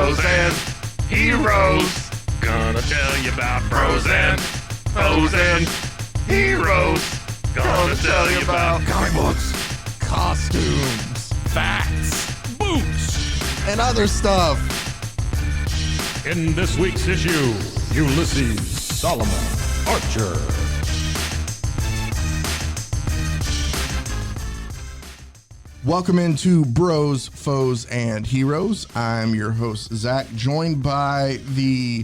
Bros and heroes. Gonna tell you about bros and hoes and heroes. Gonna tell you about comic books, costumes, Facts, boots. and other stuff. In this week's issue, Ulysses Solomon Archer. Welcome into Bros, Foes, and Heroes. I'm your host, Zach, joined by the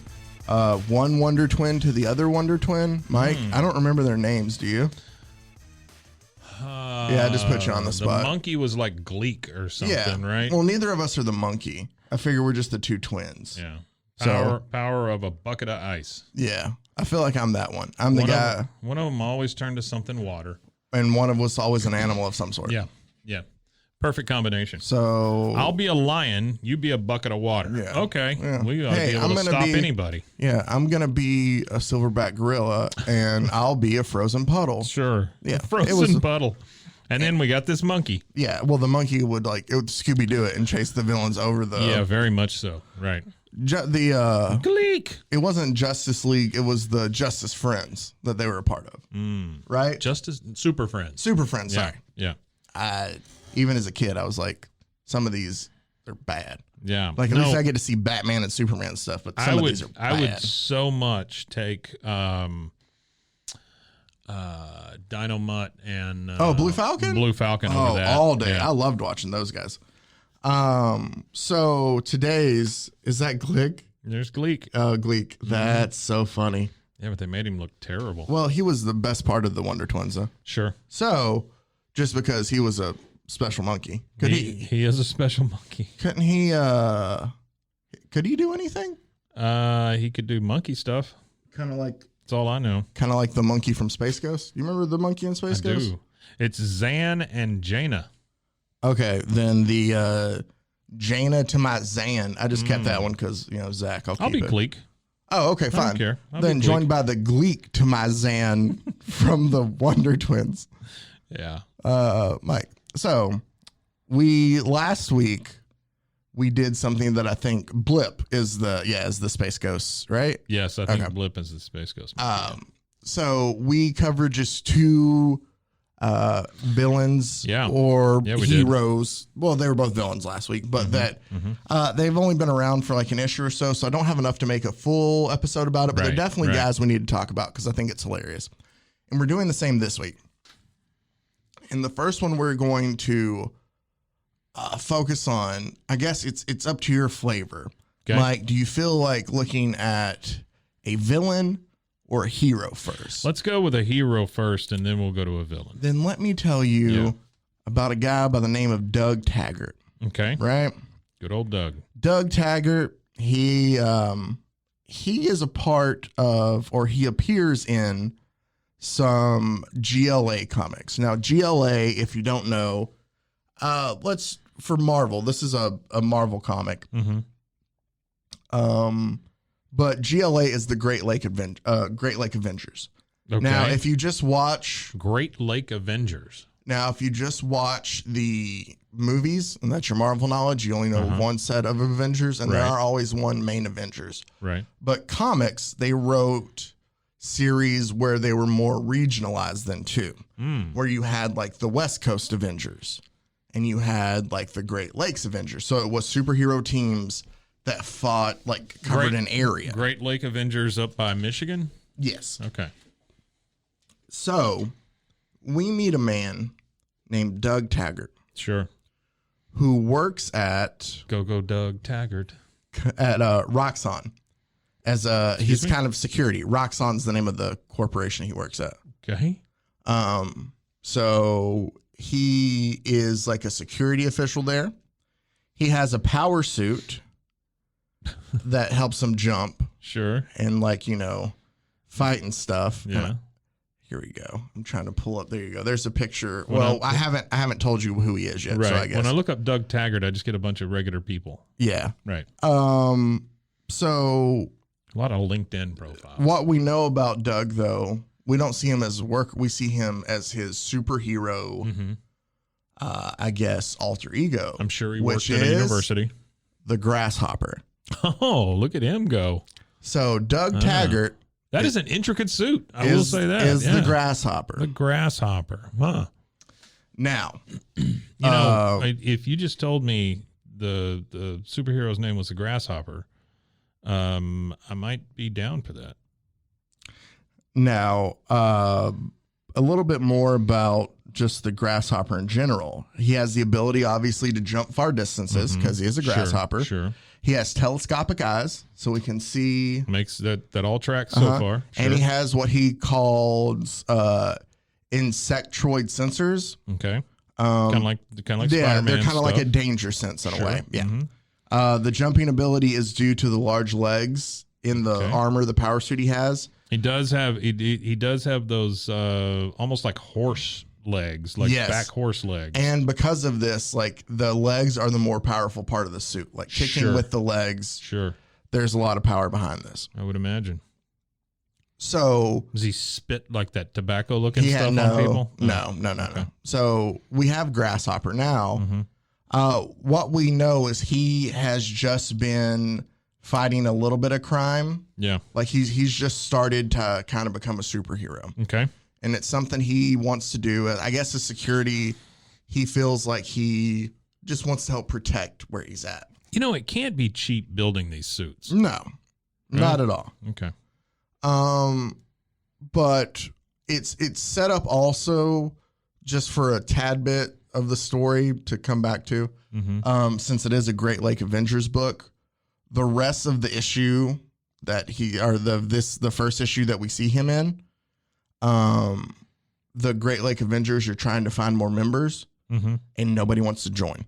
one Wonder Twin to the other Wonder Twin, Mike. I don't remember their names, do you? Yeah, I just put you on the spot. The monkey was like Gleek or something, right? Well, neither of us are the monkey. I figure we're just the two twins. Yeah. So- Power of a bucket of ice. Yeah, I feel like I'm that one. I'm the guy, One of them always turned to something water. and one of us always an animal of some sort. Yeah. Perfect combination. So I'll be a lion, you be a bucket of water. Yeah. Okay. Yeah. We ought to be able to stop anybody. Yeah, I'm gonna be a silverback gorilla, and I'll be a frozen puddle. Sure. Yeah, Frozen puddle. And then we got this monkey. Yeah, well, the monkey would Scooby Doo it and chase the villains over the. Yeah, very much so. Right. Gleek. It wasn't Justice League. It was the Justice Friends that they were a part of. Right. Justice Super Friends. Super Friends. Yeah. Sorry. Yeah. Even as a kid, I was like, some of these are bad. Yeah. Like at least I get to see Batman and Superman stuff, but some of these are bad. I would so much take Dino Mutt and Blue Falcon? Blue Falcon over that. All day. Yeah. I loved watching those guys. So today's is that Gleek? There's Gleek. Oh, Gleek. That's so funny. Yeah, but they made him look terrible. Well, he was the best part of the Wonder Twins, though. Sure. So just because he was a special monkey, he is a special monkey. Couldn't he? Could he do anything? He could do monkey stuff. Kind of like. That's all I know. Kind of like the monkey from Space Ghost. You remember the monkey in Space Ghost? I do. It's Zan and Jaina. Okay, then the Jaina to my Zan. I just kept that one because Zach. I'll be it. Gleek. Oh, okay, fine. I don't care. Then joined by the Gleek to my Zan from the Wonder Twins. Yeah. Mike. So last week we did something that I think Blip is the Space Ghost, right? Yes, I think Blip is the Space Ghost. So we covered just two villains or heroes. Did. Well, they were both villains last week, but they've only been around for like an issue or so, so I don't have enough to make a full episode about it, but they're definitely guys we need to talk about because I think it's hilarious. And we're doing the same this week. In the first one, we're going to focus on, I guess it's up to your flavor. Okay. Mike, do you feel like looking at a villain or a hero first? Let's go with a hero first, and then we'll go to a villain. Then let me tell you about a guy by the name of Doug Taggart. Okay. Right? Good old Doug. Doug Taggart, he is a part of, or he appears in some GLA comics. Now, GLA, if you don't know, for Marvel, this is a Marvel comic. But GLA is the Great Lake Avengers. Okay. Now, if you just watch Great Lake Avengers. Now, if you just watch the movies, and that's your Marvel knowledge, you only know one set of Avengers, and there are always one main Avengers. Right. But comics, they wrote series where they were more regionalized than two, where you had like the West Coast Avengers and you had like the Great Lakes Avengers. So it was superhero teams that fought, like covered an area. Great Lake Avengers up by Michigan? Yes. Okay. So we meet a man named Doug Taggart. Sure. Who works at Go Doug Taggart at Roxxon. He's kind of security. Roxxon's the name of the corporation he works at. Okay. So he is like a security official there. He has a power suit that helps him jump. Sure. And fight and stuff. Yeah. Here we go. I'm trying to pull up. There you go. There's a picture. I haven't told you who he is yet. Right. So I guess when I look up Doug Taggart, I just get a bunch of regular people. Yeah. Right. So a lot of LinkedIn profiles. What we know about Doug, though, we don't see him as work. We see him as his superhero, I guess, alter ego. I'm sure he worked at a university. The Grasshopper. Oh, look at him go. So Doug Taggart. That is an intricate suit. I will say that. Is the Grasshopper. The Grasshopper. Huh. Now, if you just told me the superhero's name was the Grasshopper, I might be down for that. Now, a little bit more about just the Grasshopper in general. He has the ability, obviously, to jump far distances because he is a grasshopper. Sure. He has telescopic eyes, so we can see. Makes that all tracks so far. Sure. And he has what he calls insectoid sensors. Okay. Kind of like Yeah, Spider-Man they're kind of stuff. like a danger sense in a way. Yeah. The jumping ability is due to the large legs in the armor, the power suit he has. He does have those almost like horse legs, like back horse legs. And because of this, like the legs are the more powerful part of the suit. Like kicking with the legs. Sure. There's a lot of power behind this. I would imagine. So does he spit like that tobacco looking stuff on people? No. So we have Grasshopper now. What we know is he has just been fighting a little bit of crime. Yeah. Like he's just started to kind of become a superhero. Okay. And it's something he wants to do. I guess as security, he feels like he just wants to help protect where he's at. You know, it can't be cheap building these suits. No, not at all. Okay. But it's set up also just for a tad bit of the story to come back to. Since it is a Great Lake Avengers book, the rest of the issue that the first issue that we see him in, the Great Lake Avengers are trying to find more members, and nobody wants to join.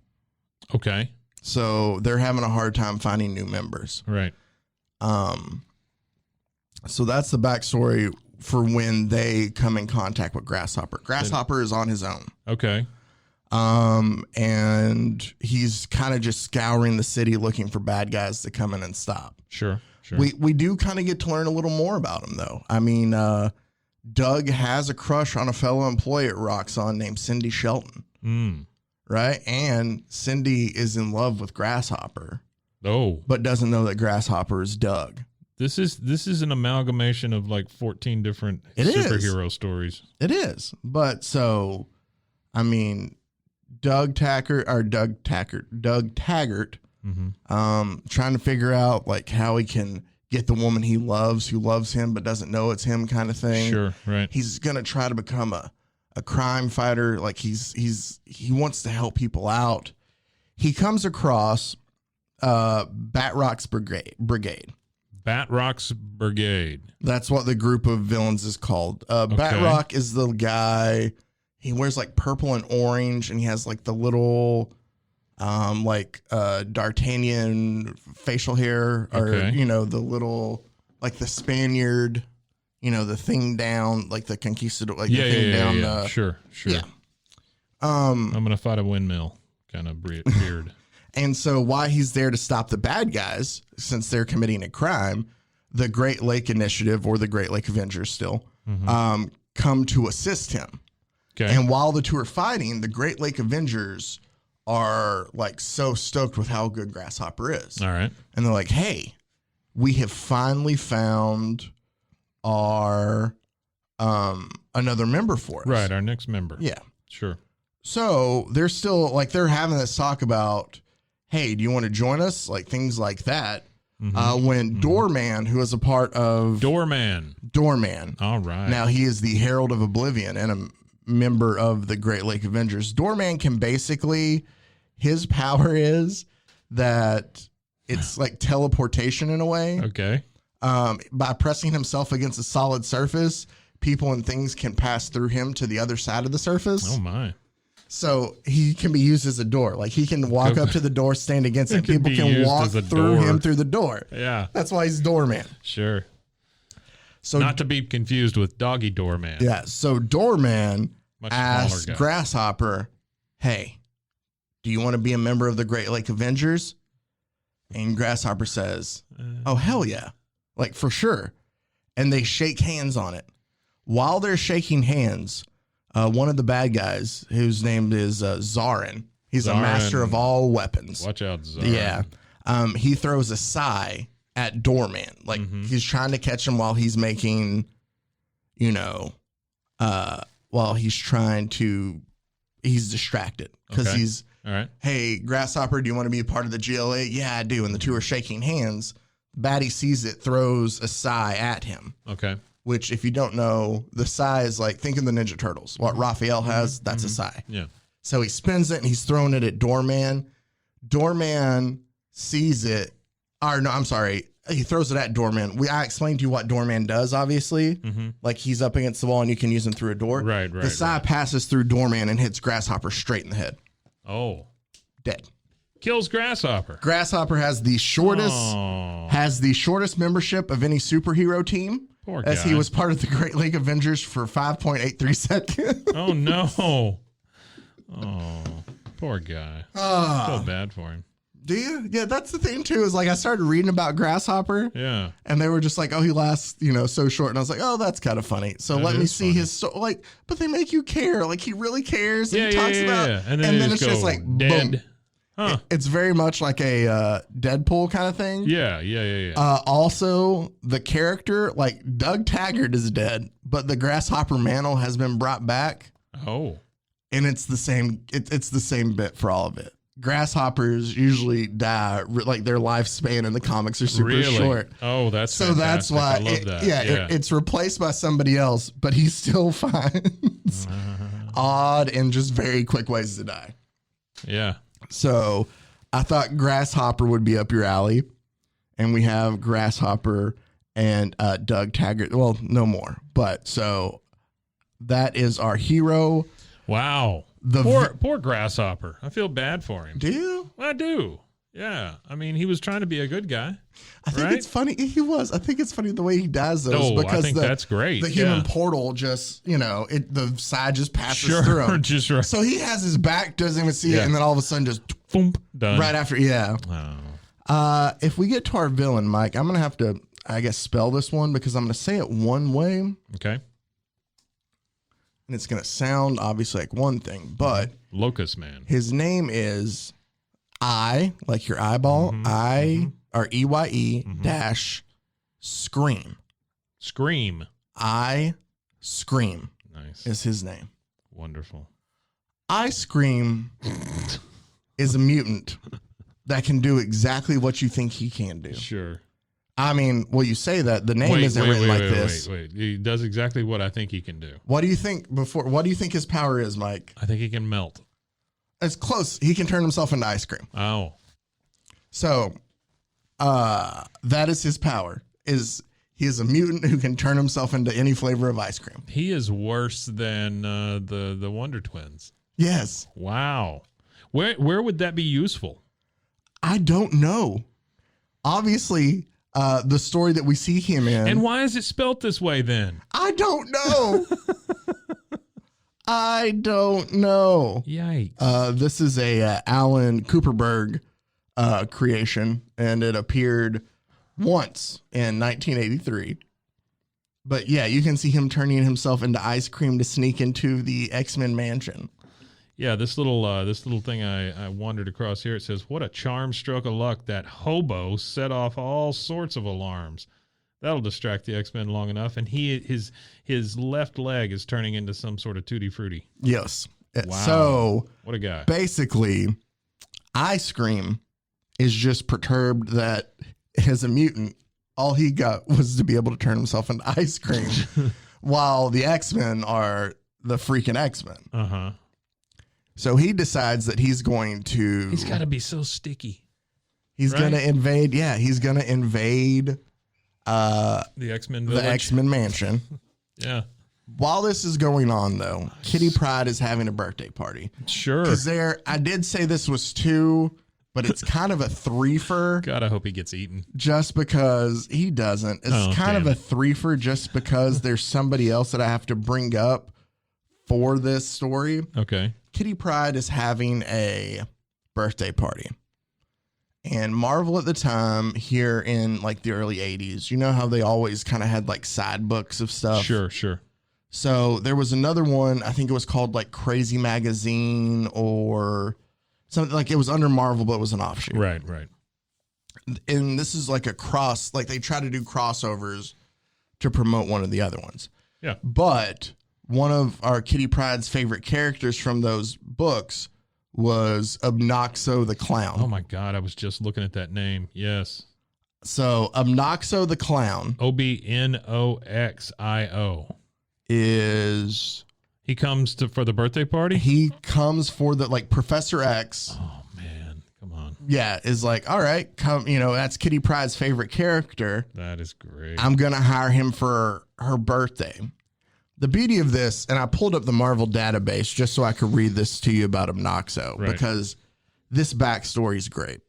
Okay. So they're having a hard time finding new members. Right. So that's the backstory for when they come in contact with Grasshopper. Grasshopper is on his own. Okay. And he's kind of just scouring the city looking for bad guys to come in and stop. Sure. We do kind of get to learn a little more about him, though. I mean, Doug has a crush on a fellow employee at Roxxon named Cindy Shelton. Right? And Cindy is in love with Grasshopper. Oh. But doesn't know that Grasshopper is Doug. This is an amalgamation of like 14 different superhero stories. It is. But so, I mean, Doug Taggart, trying to figure out like how he can get the woman he loves, who loves him but doesn't know it's him, kind of thing. Sure, right. He's gonna try to become a crime fighter. Like he wants to help people out. He comes across Batrock's Brigade. Batrock's Brigade. That's what the group of villains is called. Batrock is the guy. He wears like purple and orange, and he has like the little, D'Artagnan facial hair, or the little, like the Spaniard, the thing down, like the conquistador, like the thing down. Yeah. Sure. Yeah. I'm gonna fight a windmill kind of beard. And so while he's there to stop the bad guys, since they're committing a crime, the Great Lake Initiative, or the Great Lake Avengers still, come to assist him. Okay. And while the two are fighting, the Great Lake Avengers are like so stoked with how good Grasshopper is. All right. And they're like, hey, we have finally found our another member for us. Right, our next member. Yeah. Sure. So they're still like, they're having this talk about, hey, do you want to join us? Like things like that. When Doorman, who is a part of Doorman. All right. Now he is the Herald of Oblivion and a member of the Great Lake Avengers. Doorman can basically, his power is that it's like teleportation in a way. Okay. By pressing himself against a solid surface, people and things can pass through him to the other side of the surface. Oh my. So he can be used as a door. Like he can walk up to the door, stand against it. People can walk through him through the door. Yeah. That's why he's Doorman. Sure. So not to be confused with Doggy Doorman. Yeah. So Doorman Much asks smaller guy. Grasshopper, hey, do you want to be a member of the Great Lake Avengers? And Grasshopper says, oh, hell yeah. Like for sure. And they shake hands on it. While they're shaking hands, one of the bad guys, whose name is Zarin, he's a master of all weapons. Watch out, Zarin. Yeah. he throws a sigh at Doorman. Like he's trying to catch him while he's making, while he's distracted because he's, all right. Hey, Grasshopper, do you want to be a part of the GLA? Yeah, I do. And the two are shaking hands. Baddie sees it, throws a sigh at him. Okay. Which, if you don't know, the sigh is like, think of the Ninja Turtles. What Raphael has, that's a sigh. Yeah. So he spins it and he's throwing it at Doorman. Doorman sees it. Or no, I'm sorry. He throws it at Doorman. I explained to you what Doorman does, obviously. Like he's up against the wall and you can use him through a door. Right. The sigh passes through Doorman and hits Grasshopper straight in the head. Oh. Dead. Kills Grasshopper. Grasshopper has the shortest membership of any superhero team. Poor guy. As he was part of the Great League Avengers for 5.83 seconds. Oh no. Oh, poor guy. I feel bad for him. Do you? Yeah, that's the thing too, is like I started reading about Grasshopper. Yeah. And they were just like, oh, he lasts, so short. And I was like, oh, that's kind of funny. So let me see his but they make you care. Like he really cares. And he talks about And then it's just like dead. Boom. Huh. It's very much like a Deadpool kind of thing. Yeah. Also, the character, like Doug Taggart is dead, but the Grasshopper mantle has been brought back. Oh. And it's the same. It's the same bit for all of it. Grasshoppers usually die, like their lifespan in the comics are super short. Oh, that's so fantastic. that's why. I love that. It's replaced by somebody else, but he still finds odd and just very quick ways to die. Yeah. So I thought Grasshopper would be up your alley, and we have Grasshopper and Doug Taggart. Well, no more, but so that is our hero. Wow. Poor Grasshopper. I feel bad for him. Do you? I do. Yeah. I mean, he was trying to be a good guy. I think it's funny. He was. I think it's funny the way he does those. Oh, because I think that's great. The human portal just, the side just passes through him. Just right. So he has his back, doesn't even see it, and then all of a sudden just boom, done. Right after. Yeah. Oh. If we get to our villain, Mike, I'm going to have to, I guess, spell this one because I'm going to say it one way. Okay. And it's going to sound obviously like one thing, but Locust Man. His name is I, like your eyeball, or EYE dash Scream. Scream. I-Scream. Nice. Is his name. Wonderful. I-Scream is a mutant that can do exactly what you think he can do. Sure. I mean, well, you say that. The name isn't written like this. Wait. He does exactly what I think he can do. What do you think his power is, Mike? I think he can melt. It's close. He can turn himself into ice cream. Oh. So, that is his power. He is a mutant who can turn himself into any flavor of ice cream. He is worse than the Wonder Twins. Yes. Wow. Where would that be useful? I don't know. Obviously, the story that we see him in. And why is it spelt this way then? I don't know. I don't know. Yikes. This is a Alan Cooperberg creation, and it appeared once in 1983. But yeah, you can see him turning himself into ice cream to sneak into the X-Men mansion. Yeah, this little thing I wandered across here. It says, "What a charm stroke of luck that hobo set off all sorts of alarms. That'll distract the X-Men long enough." And his left leg is turning into some sort of tutti frutti. Yes. Wow. So what a guy. Basically, I-Scream is just perturbed that as a mutant, all he got was to be able to turn himself into ice cream, while the X-Men are the freaking X-Men. Uh-huh. So he decides that he's going to... He's got to be so sticky. He's going to invade... Yeah, he's going to invade... the X-Men village. The X-Men mansion. Yeah. While this is going on, though, Kitty Pryde is having a birthday party. Sure. Because I did say this was 2, but it's kind of a 3-fer. God, I hope he gets eaten. Just because he doesn't. It's kind of a 3-fer just because there's somebody else that I have to bring up for this story. Okay. Kitty Pryde is having a birthday party. And Marvel at the time, here in like the early 80s, you know how they always kind of had like side books of stuff? Sure. So there was another one, I think it was called like Crazy Magazine or something, like it was under Marvel, but it was an offshoot. Right. and this is like a cross, like they try to do crossovers to promote one of the other ones. Yeah. But one of our Kitty Pryde's favorite characters from those books was Obnoxo the Clown. Oh my God, I was just looking at that name. Yes. So Obnoxo the Clown. Obnoxio. Is... He comes for the birthday party? He comes for the, like, Professor X. Oh, man. Come on. Yeah, is like, all right, come, that's Kitty Pryde's favorite character. That is great. I'm going to hire him for her birthday. The beauty of this, and I pulled up the Marvel database just so I could read this to you about Obnoxo, because this backstory is great.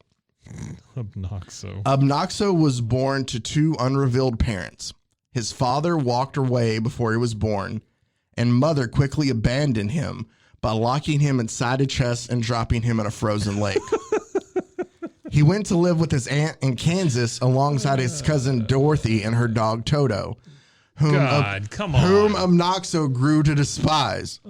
Obnoxo was born to two unrevealed parents. His father walked away before he was born, and mother quickly abandoned him by locking him inside a chest and dropping him in a frozen lake. He went to live with his aunt in Kansas alongside his cousin Dorothy and her dog Toto, whom Obnoxo grew to despise.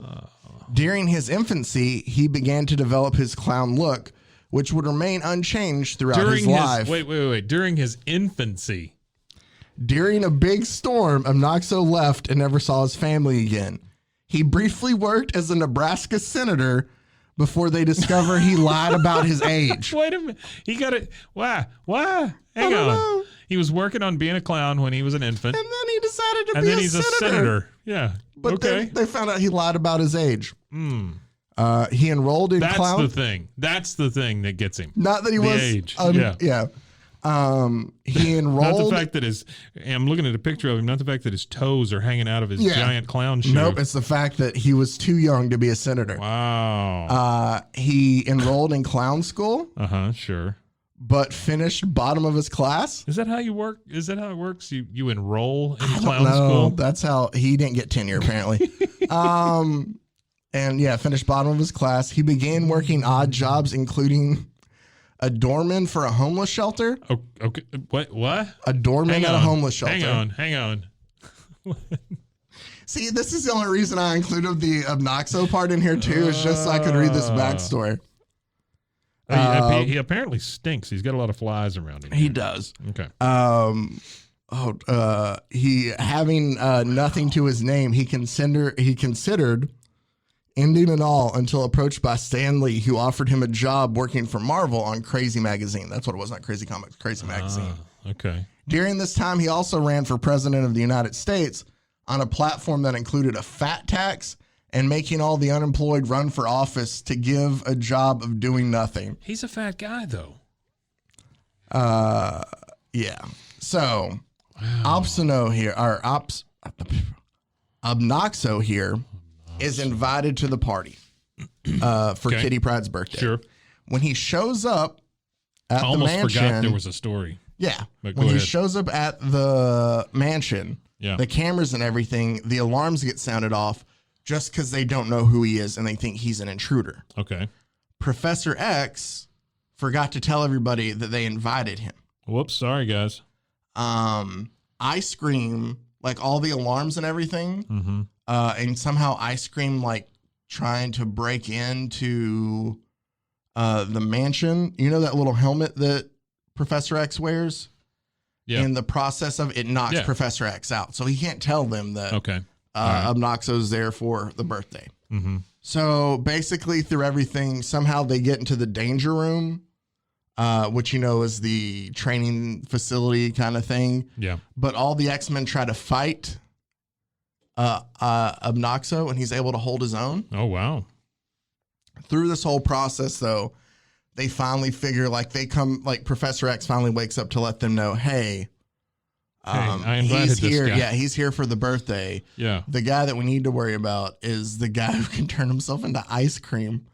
During his infancy, he began to develop his clown look, which would remain unchanged throughout his life. Wait. During his infancy. During a big storm, Obnoxo left and never saw his family again. He briefly worked as a Nebraska senator before they discover he lied about his age. Wait a minute. He got it. Why? Hang on. Know. He was working on being a clown when he was an infant. And then he decided to be a senator. And then he's a senator. Yeah. But okay. They found out he lied about his age. He enrolled in clown. That's the thing. That's the thing that gets him. Not that he was. Age. Yeah. He enrolled. Not the fact that I'm looking at a picture of him, not the fact that his toes are hanging out of his giant clown shoe. Nope, it's the fact that he was too young to be a senator. Wow. He enrolled in clown school. Sure. But finished bottom of his class. Is that how you work? Is that how it works? You enroll in clown school? That's how he didn't get tenure, apparently. And finished bottom of his class. He began working odd jobs, including a doorman for a homeless shelter. Oh, okay. What? A doorman at a homeless shelter. Hang on. See, this is the only reason I included the Obnoxo part in here, too, is just so I could read this backstory. He apparently stinks. He's got a lot of flies around him. He does. Okay. He having nothing to his name, he considered ending it all until approached by Stan Lee, who offered him a job working for Marvel on Crazy Magazine. That's what it was, not Crazy Comics, Crazy Magazine. Okay. During this time, he also ran for president of the United States on a platform that included a fat tax and making all the unemployed run for office to give a job of doing nothing. He's a fat guy, though. Yeah. So, Obnoxo here is invited to the party for Kitty Pryde's birthday. Sure. When he shows up at the mansion. I almost forgot there was a story. Yeah. But when he shows up at the mansion, the cameras and everything, the alarms get sounded off just because they don't know who he is and they think he's an intruder. Okay. Professor X forgot to tell everybody that they invited him. Whoops. Sorry, guys. Eye-Scream, like all the alarms and everything. And somehow Eye-Scream, like trying to break into the mansion. You know that little helmet that Professor X wears? Yeah. In the process of it knocks Professor X out. So he can't tell them that Obnoxo's there for the birthday. So basically through everything, somehow they get into the danger room, which, is the training facility kind of thing. Yeah. But all the X-Men try to fight Obnoxo, and he's able to hold his own. Oh, wow. Through this whole process, though, they finally figure, Professor X finally wakes up to let them know, hey, I invited he's here. This guy. Yeah, he's here for the birthday. Yeah. The guy that we need to worry about is the guy who can turn himself into ice cream.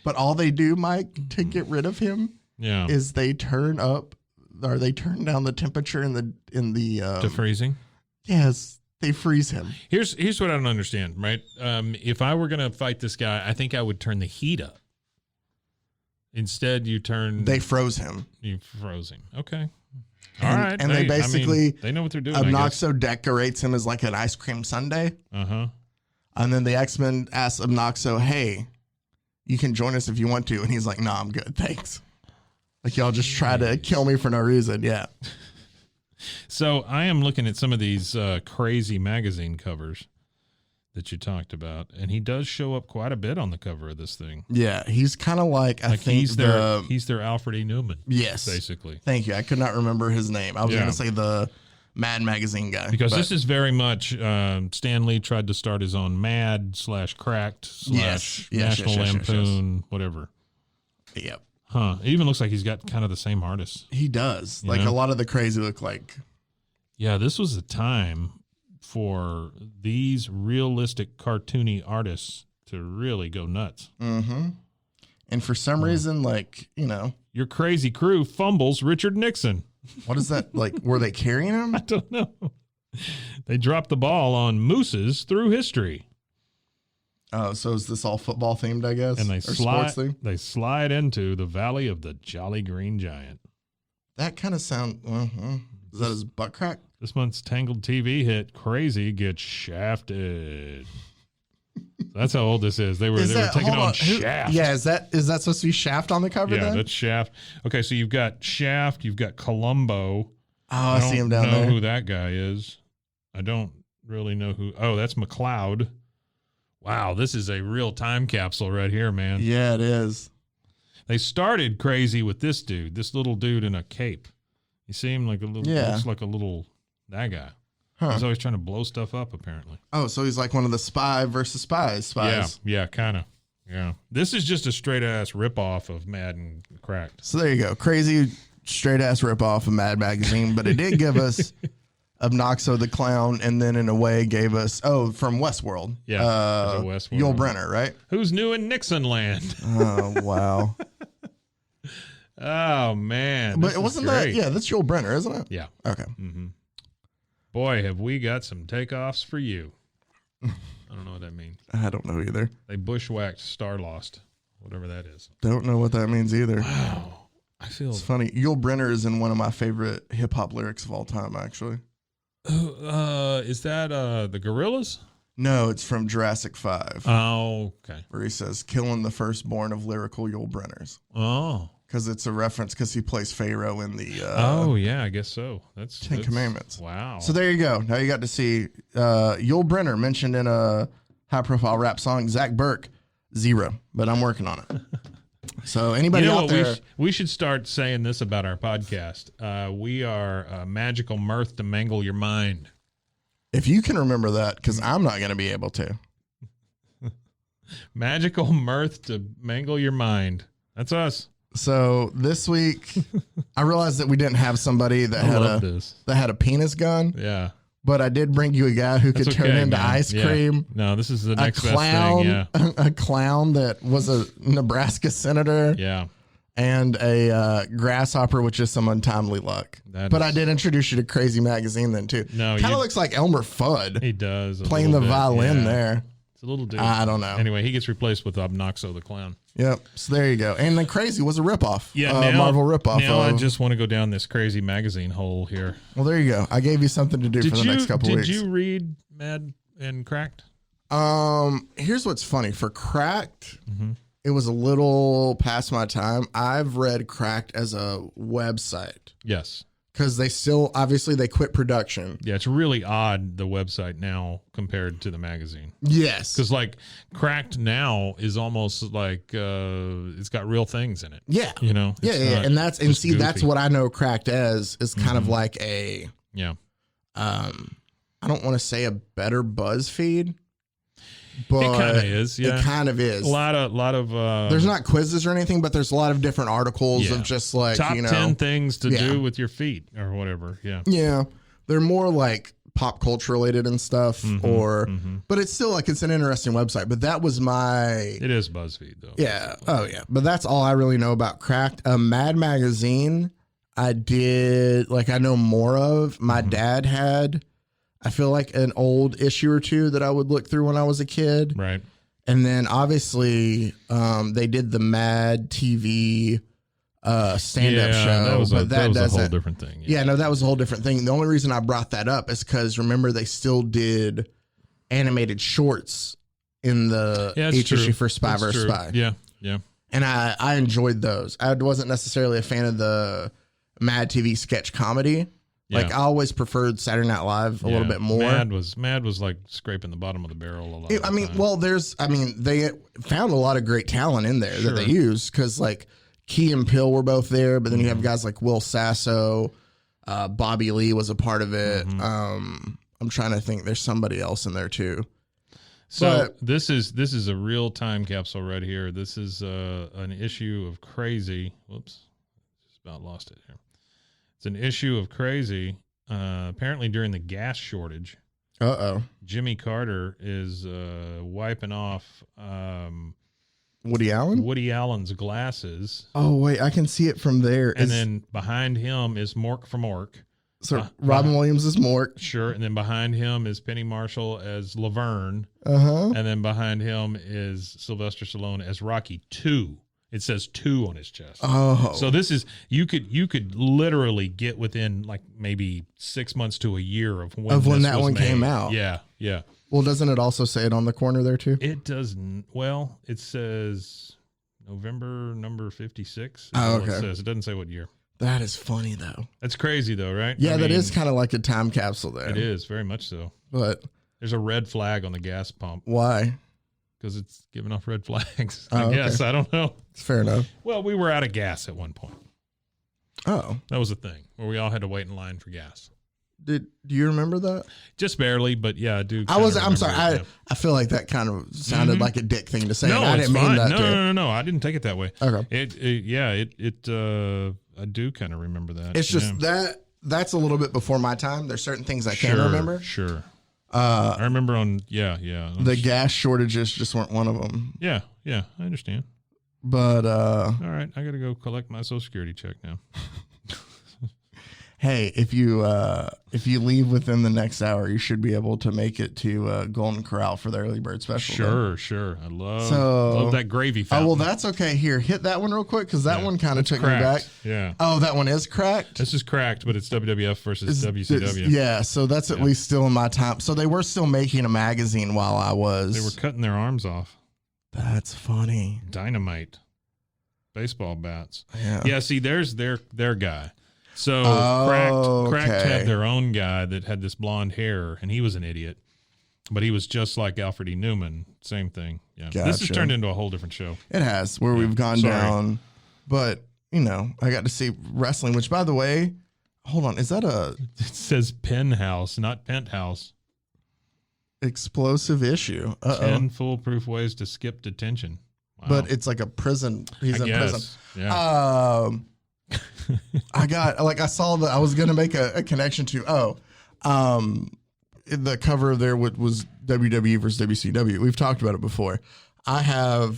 But all they do, Mike, to get rid of him is they turn down the temperature in the to freezing? Yes. They freeze him. Here's what I don't understand, right? If I were going to fight this guy, I think I would turn the heat up. Instead, they froze him. You froze him. Okay. All right. And they basically, they know what they're doing. Obnoxo decorates him as like an ice cream sundae. And then the X-Men ask Obnoxo, hey, you can join us if you want to. And he's like, no, I'm good. Thanks. Like y'all just try to kill me for no reason. Yeah. So I am looking at some of these crazy magazine covers that you talked about, and he does show up quite a bit on the cover of this thing. Yeah, he's kind of like I think he's their Alfred E. Newman. Yes, basically. Thank you. I could not remember his name. I was going to say the Mad magazine guy, because this is very much Stan Lee tried to start his own Mad/Cracked/ National Lampoon, whatever. Yep. Huh. It even looks like he's got kind of the same artist. He does. You like know? a lot of the crazy look like. Yeah, this was a time for these realistic cartoony artists to really go nuts. Mm-hmm. And for some reason, like, you know. Your crazy crew fumbles Richard Nixon. What is that? Like, were they carrying him? I don't know. They dropped the ball on mooses through history. Oh, so is this all football themed, I guess? And sports themed? They slide into the Valley of the Jolly Green Giant. That kind of sound. Is that his butt crack? This month's Tangled TV hit, Crazy Gets Shafted. That's how old this is. They were taking on Shaft. Yeah, is that supposed to be Shaft on the cover? Yeah, then? That's Shaft. Okay, so you've got Shaft, you've got Columbo. Oh, I see him down there. I don't know who that guy is. I don't really know who. Oh, that's McLeod. Wow, this is a real time capsule right here, man. Yeah, it is. They started Crazy with this dude, this little dude in a cape. He seemed like looks like a little, that guy. Huh. He's always trying to blow stuff up, apparently. Oh, so he's like one of the spy versus spies. Yeah, kind of. Yeah. This is just a straight-ass ripoff of Mad and Cracked. So there you go. Crazy, straight-ass ripoff of Mad Magazine, but it did give us Obnoxo the Clown, and then in a way gave us, from Westworld. Yeah, Westworld. Yul Brynner, right? Who's new in Nixon land? Oh, wow. Oh, man. But it wasn't that, that's Yul Brynner, isn't it? Yeah. Okay. Mm-hmm. Boy, have we got some takeoffs for you. I don't know what that means. I don't know either. They bushwhacked Starlost, whatever that is. Don't know what that means either. Wow. It's funny. Yul Brynner is in one of my favorite hip-hop lyrics of all time, actually. Is that the Gorillas? No, it's from Jurassic 5. Oh, okay. Where he says, killing the firstborn of lyrical Yul Brynners. Oh. Because it's a reference, because he plays Pharaoh in the... I guess so. That's Ten Commandments. Wow. So there you go. Now you got to see Yul Brynner mentioned in a high-profile rap song. Zach Burke, 0. But I'm working on it. So anybody out there... We should start saying this about our podcast. We are magical mirth to mangle your mind. If you can remember that, because I'm not going to be able to. Magical mirth to mangle your mind. That's us. So this week, I realized that we didn't have somebody that had a penis gun. Yeah. But I did bring you a guy who could turn into ice cream. Yeah. No, this is the next best thing. Yeah. A clown that was a Nebraska senator. Yeah. And a grasshopper with just some untimely luck. I did introduce you to Crazy Magazine then too. No, kind of looks like Elmer Fudd. He does. Playing the violin there. It's a little dude. I don't know. Anyway, he gets replaced with Obnoxo the Clown. Yep. So there you go. And then Crazy was a ripoff. Yeah, Marvel ripoff. Now I just want to go down this Crazy Magazine hole here. Well, there you go. I gave you something to do for the next couple weeks. Did you read Mad and Cracked? Here's what's funny. For Cracked, it was a little past my time. I've read Cracked as a website. Yes. Because they still, obviously, they quit production. Yeah, it's really odd, the website now compared to the magazine. Yes. Because, like, Cracked now is almost like it's got real things in it. Yeah. You know? Yeah. And that's what I know Cracked as is kind of like a, I don't want to say a better BuzzFeed. But it kind of is, yeah. It kind of is. A lot of there's not quizzes or anything, but there's a lot of different articles of just like, top 10 things to do with your feet or whatever. Yeah. Yeah. They're more like pop culture related and stuff but it's still like, it's an interesting website, but that was it is BuzzFeed though. Yeah. Oh yeah. But that's all I really know about Cracked. Mad Magazine, I know more of. My dad had, I feel like, an old issue or two that I would look through when I was a kid. Right. And then obviously they did the Mad TV stand-up show. That was a whole different thing. Yeah, no, that was a whole different thing. The only reason I brought that up is because, remember, they still did animated shorts in the issue for Spy vs. Spy. Yeah, yeah. and I enjoyed those. I wasn't necessarily a fan of the Mad TV sketch comedy. Yeah. Like I always preferred Saturday Night Live a little bit more. Mad was like scraping the bottom of the barrel a lot. I mean, they found a lot of great talent in there that they used because like Key and Peele were both there, but then you have guys like Will Sasso, Bobby Lee was a part of it. I'm trying to think. There's somebody else in there too. So this is a real time capsule right here. This is an issue of Crazy. Whoops, just about lost it here. It's an issue of Crazy. Apparently during the gas shortage. Jimmy Carter is wiping off Woody Allen? Woody Allen's glasses. Oh, wait, I can see it from there. And then behind him is Mork from Ork. So Robin Williams is Mork. Sure. And then behind him is Penny Marshall as Laverne. Uh-huh. And then behind him is Sylvester Stallone as Rocky 2. It says 2 on his chest. Oh. So this is you could literally get within like maybe 6 months to a year of when that one came out. Yeah, yeah. Well, doesn't it also say it on the corner there too? It doesn't. Well, it says November number 56. Oh, okay. It says. It doesn't say what year. That is funny though. That's crazy though, right? Yeah, that is kind of like a time capsule there. It is very much so. But there's a red flag on the gas pump. Why? Because it's giving off red flags. Oh, I guess. I don't know. It's fair enough. Well, we were out of gas at one point. Oh. That was a thing where we all had to wait in line for gas. Do you remember that? Just barely, but yeah, I do. I'm sorry. I feel like that kind of sounded like a dick thing to say. No, I didn't mean that. No. I didn't take it that way. Okay. I do kind of remember that. It's just that's a little bit before my time. There's certain things I can't remember. Sure. I remember the gas shortages just weren't one of them. Yeah, I understand. But all right, I got to go collect my Social Security check now. Hey, if you leave within the next hour, you should be able to make it to Golden Corral for the early bird special. Sure. I love that gravy fountain. Oh, well, that's okay. Here, hit that one real quick because that one kind of took cracked. me back. Yeah. Oh, that one is cracked? This is cracked, but it's WWF versus WCW. Yeah, so that's at least still in my time. So they were still making a magazine while I was. They were cutting their arms off. That's funny. Dynamite. Baseball bats. Yeah, see, there's their guy. So Cracked had their own guy that had this blonde hair, and he was an idiot. But he was just like Alfred E. Newman. Same thing. Yeah. Gotcha. This has turned into a whole different show. It has, where we've gone down. But, I got to see wrestling, which, by the way, hold on. Is that It says Penthouse, not Penthouse. Explosive issue. 10 foolproof ways to skip detention. Wow. But it's like a prison. He's in prison. Yeah. I was going to make a connection to, the cover there was WWE versus WCW. We've talked about it before. I'm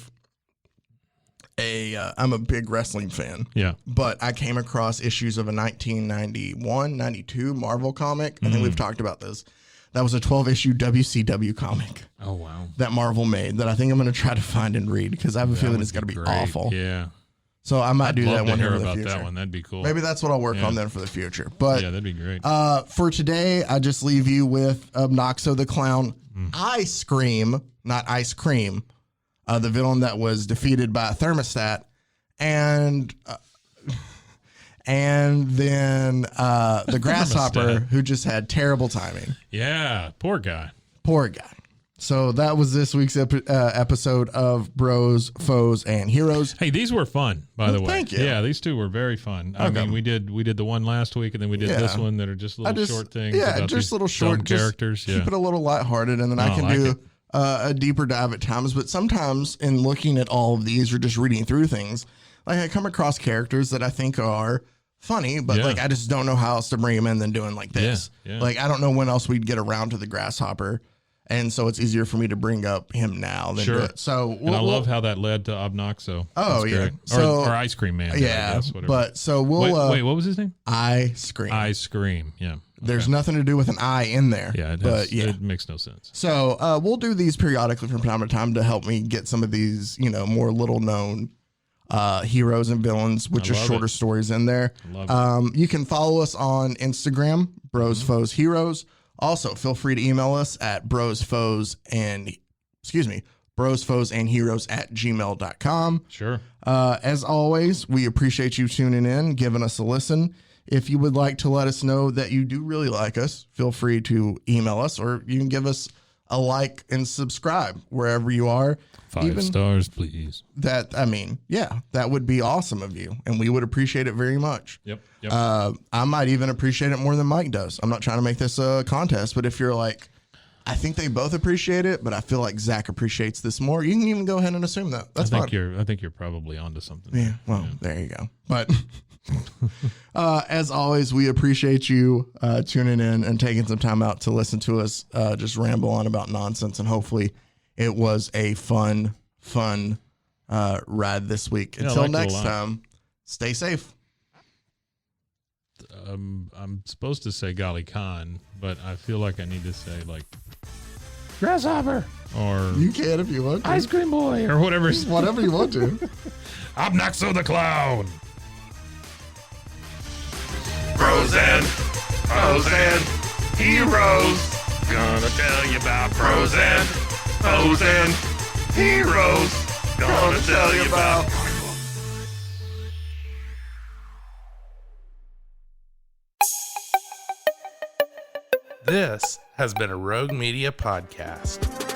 a big wrestling fan. Yeah. But I came across issues of a 1991, 92 Marvel comic. I think we've talked about this. That was a 12-issue WCW comic. Oh, wow. That Marvel made that I think I'm going to try to find and read because I have a feeling it's going to be awful. Yeah. So I might do that one here for in the about future. That one. That'd be cool. Maybe that's what I'll work on then for the future. But yeah, that'd be great. For today, I just leave you with Obnoxo the Clown. Eye-Scream, not ice cream. The villain that was defeated by a thermostat. And then the Grasshopper who just had terrible timing. Yeah, poor guy. Poor guy. So that was this week's episode of Bros, Foes, and Heroes. Hey, these were fun, by the way. Thank you. Yeah, these two were very fun. I mean, we did the one last week, and then we did this one that are just little short things. Yeah, just little short characters. Keep it a little lighthearted, and then I can do a deeper dive at times. But sometimes in looking at all of these or just reading through things, like I come across characters that I think are funny, but like I just don't know how else to bring them in than doing like this. Yeah. Like I don't know when else we'd get around to the Grasshopper. And so it's easier for me to bring up him now than do it. So I love how that led to Obnoxo. Oh, That's yeah. Great. So, or Ice Cream Man. Yeah. I guess, whatever. But so we'll. Wait, what was his name? Eye-Scream. Eye-Scream. Yeah. Okay. There's nothing to do with an eye in there. Yeah. It makes no sense. So we'll do these periodically from time to time to help me get some of these, more little known heroes and villains, which are shorter stories in there. You can follow us on Instagram, Bros, Foes, Heroes. Also, feel free to email us at brosfoesandheroes brosfoesandheroes@gmail.com. Sure. As always, we appreciate you tuning in, giving us a listen. If you would like to let us know that you do really like us, feel free to email us, or you can give us a like and subscribe wherever you are. 5 stars, please. That would be awesome of you, and we would appreciate it very much. Yep. I might even appreciate it more than Mike does. I'm not trying to make this a contest, but if you're like, I think they both appreciate it, but I feel like Zach appreciates this more, you can even go ahead and assume that. That's fine. I think you're probably onto something. Yeah. Well, there you go. But as always, we appreciate you tuning in and taking some time out to listen to us just ramble on about nonsense. And hopefully it was a fun ride this week. Yeah, Until next time, stay safe. I'm supposed to say golly con, but I feel like I need to say like Grasshopper or you can if you want to. Ice-Cream Boy or whatever. Whatever you want to. I'm Naxo the Clown. Bros and heroes. Gonna tell you about bros and heroes. Gonna tell you about. This has been a Rogue Media podcast.